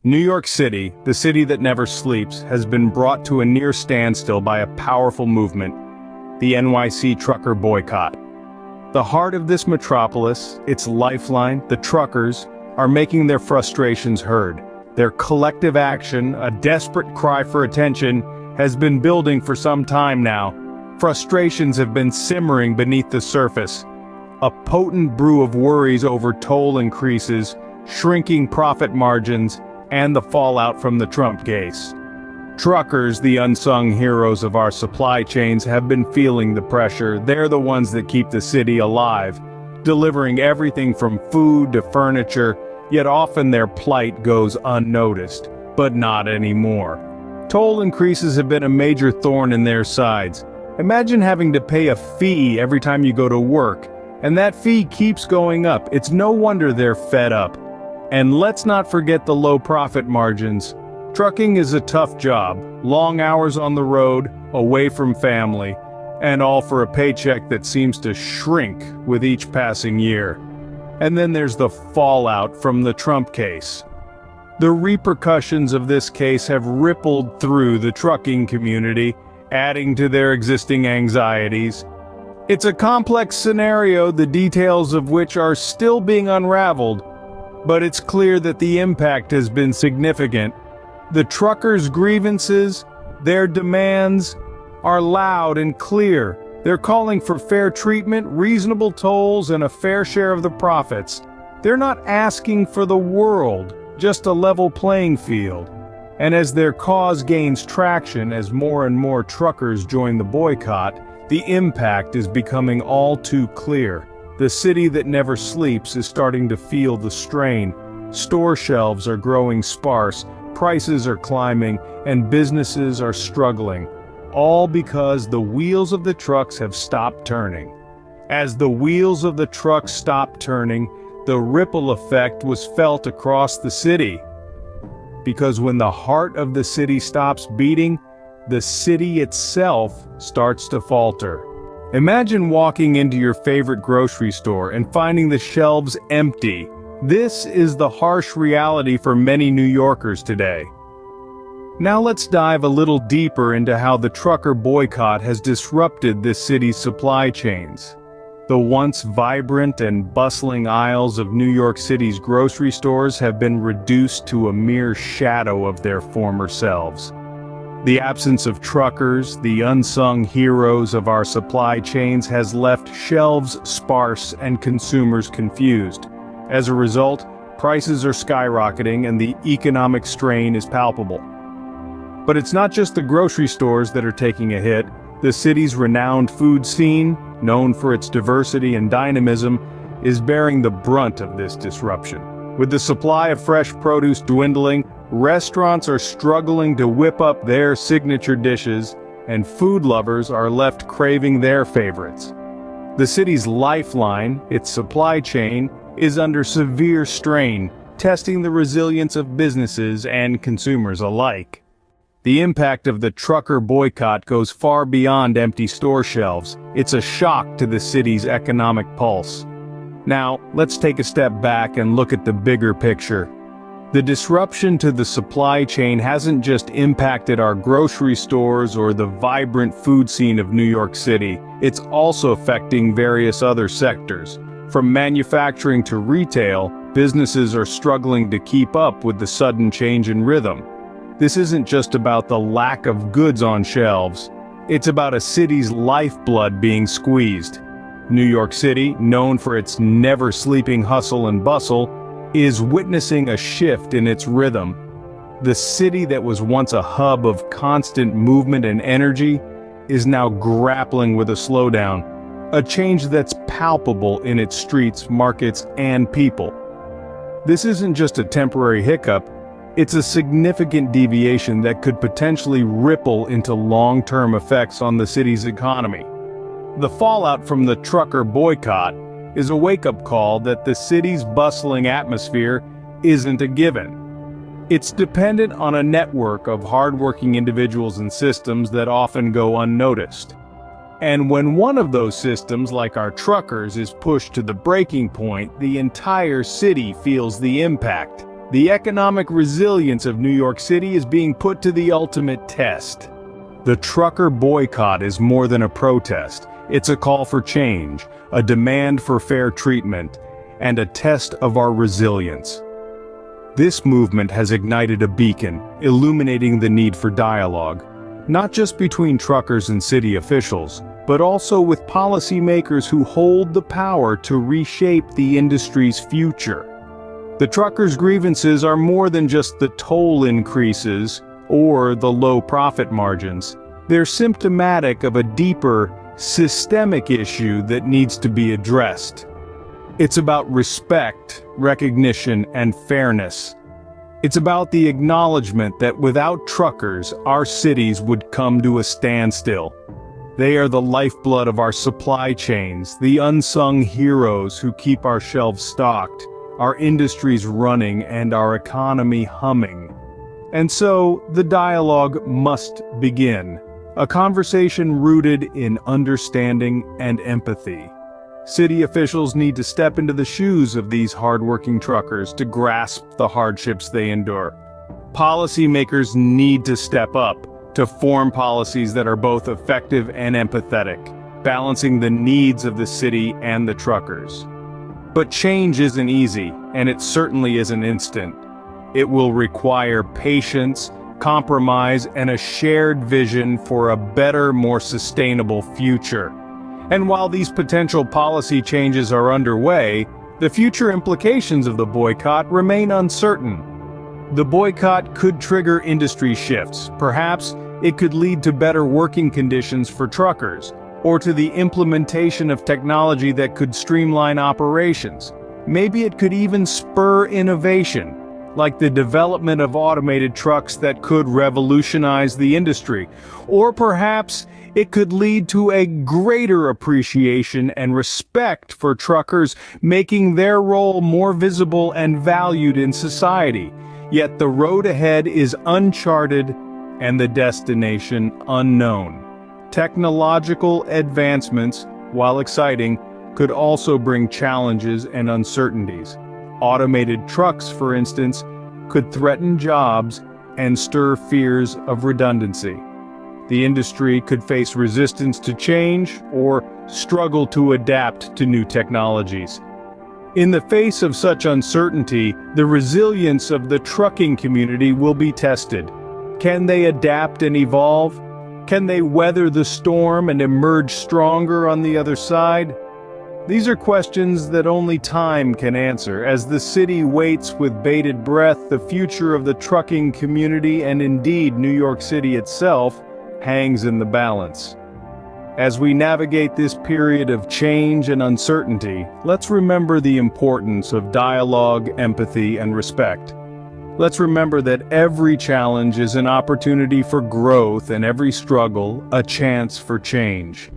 New York City, the city that never sleeps, has been brought to a near standstill by a powerful movement, the NYC trucker boycott. The heart of this metropolis, its lifeline, the truckers, are making their frustrations heard. Their collective action, a desperate cry for attention, has been building for some time now. Frustrations have been simmering beneath the surface. A potent brew of worries over toll increases, shrinking profit margins, and the fallout from the Trump case. Truckers, the unsung heroes of our supply chains, have been feeling the pressure. They're the ones that keep the city alive, delivering everything from food to furniture, yet often their plight goes unnoticed. But not anymore. Toll increases have been a major thorn in their sides. Imagine having to pay a fee every time you go to work, and that fee keeps going up. It's no wonder they're fed up. And let's not forget the low profit margins. Trucking is a tough job, long hours on the road, away from family, and all for a paycheck that seems to shrink with each passing year. And then there's the fallout from the Trump case. The repercussions of this case have rippled through the trucking community, adding to their existing anxieties. It's a complex scenario, the details of which are still being unraveled, but it's clear that the impact has been significant. The truckers' grievances, their demands, are loud and clear. They're calling for fair treatment, reasonable tolls, and a fair share of the profits. They're not asking for the world, just a level playing field. And as their cause gains traction, as more and more truckers join the boycott, the impact is becoming all too clear. The city that never sleeps is starting to feel the strain. Store shelves are growing sparse, prices are climbing, and businesses are struggling. All because the wheels of the trucks have stopped turning. As the wheels of the trucks stopped turning, the ripple effect was felt across the city. Because when the heart of the city stops beating, the city itself starts to falter. Imagine walking into your favorite grocery store and finding the shelves empty. This is the harsh reality for many New Yorkers today. Now let's dive a little deeper into how the trucker boycott has disrupted this city's supply chains. The once vibrant and bustling aisles of New York City's grocery stores have been reduced to a mere shadow of their former selves. The absence of truckers, the unsung heroes of our supply chains, has left shelves sparse and consumers confused. As a result, prices are skyrocketing and the economic strain is palpable. But it's not just the grocery stores that are taking a hit. The city's renowned food scene, known for its diversity and dynamism, is bearing the brunt of this disruption. With the supply of fresh produce dwindling, restaurants are struggling to whip up their signature dishes, and food lovers are left craving their favorites. The city's lifeline, its supply chain, is under severe strain, testing the resilience of businesses and consumers alike. The impact of the trucker boycott goes far beyond empty store shelves. It's a shock to the city's economic pulse. Now, let's take a step back and look at the bigger picture. The disruption to the supply chain hasn't just impacted our grocery stores or the vibrant food scene of New York City, it's also affecting various other sectors. From manufacturing to retail, businesses are struggling to keep up with the sudden change in rhythm. This isn't just about the lack of goods on shelves, it's about a city's lifeblood being squeezed. New York City, known for its never-sleeping hustle and bustle, is witnessing a shift in its rhythm. The city that was once a hub of constant movement and energy is now grappling with a slowdown, a change that's palpable in its streets, markets, and people. This isn't just a temporary hiccup, it's a significant deviation that could potentially ripple into long-term effects on the city's economy. The fallout from the trucker boycott is a wake-up call that the city's bustling atmosphere isn't a given. It's dependent on a network of hardworking individuals and systems that often go unnoticed. And when one of those systems, like our truckers, is pushed to the breaking point, the entire city feels the impact. The economic resilience of New York City is being put to the ultimate test. The trucker boycott is more than a protest. It's a call for change, a demand for fair treatment, and a test of our resilience. This movement has ignited a beacon, illuminating the need for dialogue, not just between truckers and city officials, but also with policymakers who hold the power to reshape the industry's future. The truckers' grievances are more than just the toll increases or the low profit margins. They're symptomatic of a deeper, systemic issue that needs to be addressed. It's about respect, recognition, and fairness. It's about the acknowledgement that without truckers, our cities would come to a standstill. They are the lifeblood of our supply chains, the unsung heroes who keep our shelves stocked, our industries running, and our economy humming. And so, the dialogue must begin. A conversation rooted in understanding and empathy. City officials need to step into the shoes of these hardworking truckers to grasp the hardships they endure. Policymakers need to step up to form policies that are both effective and empathetic, balancing the needs of the city and the truckers. But change isn't easy, and it certainly isn't instant. It will require patience, compromise, and a shared vision for a better, more sustainable future. And while these potential policy changes are underway, the future implications of the boycott remain uncertain. The boycott could trigger industry shifts. Perhaps it could lead to better working conditions for truckers, or to the implementation of technology that could streamline operations. Maybe it could even spur innovation, like the development of automated trucks that could revolutionize the industry. Or perhaps it could lead to a greater appreciation and respect for truckers, making their role more visible and valued in society. Yet the road ahead is uncharted and the destination unknown. Technological advancements, while exciting, could also bring challenges and uncertainties. Automated trucks, for instance, could threaten jobs and stir fears of redundancy. The industry could face resistance to change or struggle to adapt to new technologies. In the face of such uncertainty, the resilience of the trucking community will be tested. Can they adapt and evolve? Can they weather the storm and emerge stronger on the other side? These are questions that only time can answer, as the city waits with bated breath. The future of the trucking community, and indeed New York City itself, hangs in the balance. As we navigate this period of change and uncertainty, let's remember the importance of dialogue, empathy, and respect. Let's remember that every challenge is an opportunity for growth, and every struggle a chance for change.